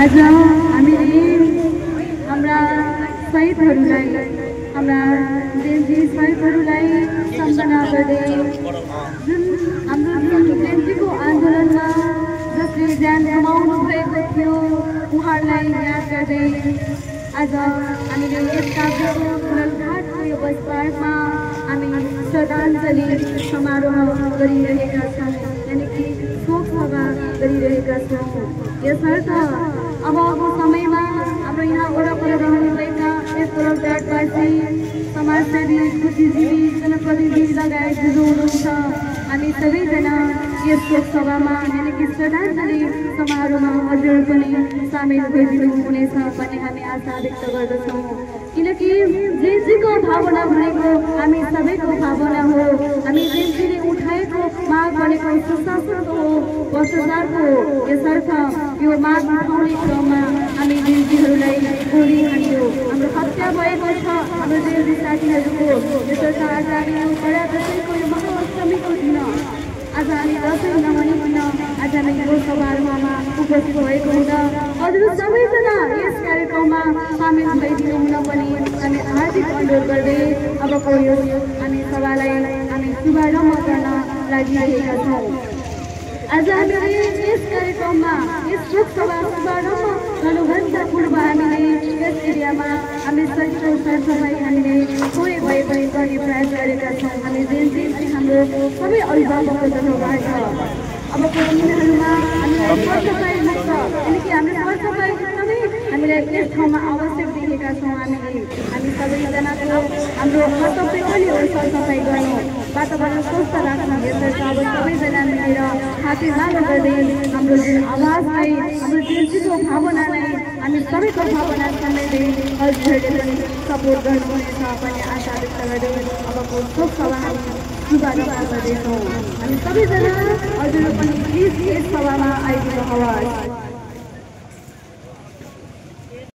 आज हामीले हाम्रा शहीदहरूलाई हाम्रा जेएनजी शहीदहरूलाई सम्झना गर्दै जुन हाम्रो जेएनजीको आन्दोलनमा जसले ज्यान गुमाउनु भएको थियो उहाँहरूलाई याद गर्दै आज हामीले यस काभ्रेको खोलघाटको यो बस पार्कमा हामी श्रद्धाञ्जली समारोह गरिरहेका छौँ, यानि कि शोक सभा गरिरहेका छौँ। यसर्थ अबको समयमा हाम्रो यहाँ वरपर रहनुभएका यस खोलघाटवासी समाजसेवी बुद्धिजीवी जनप्रतिनिधि लगायत जो हुनुहुन्छ हामी सबैजना यस शोक सभामा यानि कि श्रद्धाञ्जली समारोहमा हजुर पनि सामेल भइदिनु हुनेछ भन्ने हामी आशा व्यक्त गर्दछौँ। किनकि जेएनजीको भावना भनेको हामी सबैको भावना हो। हामी जेएनजीले उठाएको माग भनेको सुशासनको हो, भ्रष्टाचारको हो। यसर्थ यो माग उठाउने क्रममा हामी जेएनजीहरूलाई गोली हान्यो, हाम्रो हत्या भएको छ हाम्रो जेएनजी साथीहरूको। यसर्थ आज हामी यो बडा दशैंको यो महाअष्टमीको दिन आज हामी दशैं नमनिकन आज हामी यो समारोहमा उपस्थित भएको हुँदा हजुर सबैजना यस कार्यक्रममा सामेल भइदिनु हुन पनि हामी हार्दिक अनुरोध गर्दै अबको यो हामी सभालाई हामी शुभारम्भ गर्न लागिरहेका छौँ। आज हामीले यस कार्यक्रममा यस शोक सभा शुभारम्भ गर्नुभन्दा पूर्व हामीले यस एरियामा हामी सजिलो सरसफाइ हामीले थोरै भए पनि गर्ने प्रयास गरेका छौँ। हामी जेएनजी हाम्रो सबै अभिभावकको तर्फबाट अबको दिनहरूमा हामीलाई सरसफाइ मुक्त यानि कि हामीले सरसफाइ सबै हामीलाई यस ठाउँमा आवश्यक देखेका छौँ। हामी सबैजनाको हाम्रो कर्तव्य पनि हो सरसफाइ गर्नु, वातावरण स्वस्थ राख्नु। यसर्थ अब सबैजना मिलेर हातेमालो गर्दै हाम्रो जुन आवाजलाई हाम्रो जेएनजीको भावनालाई हामी सबैको भावना सम्झँदै हजुरहरूले पनि सपोर्ट गर्नुहुनेछ भन्ने आशा व्यक्त गर्दै अबको शोक सभा हामी शुभारम्भ गर्दैछौँ। हामी सबैजना हजुर पनि प्लिज यस सभामा आइदिनु होस्।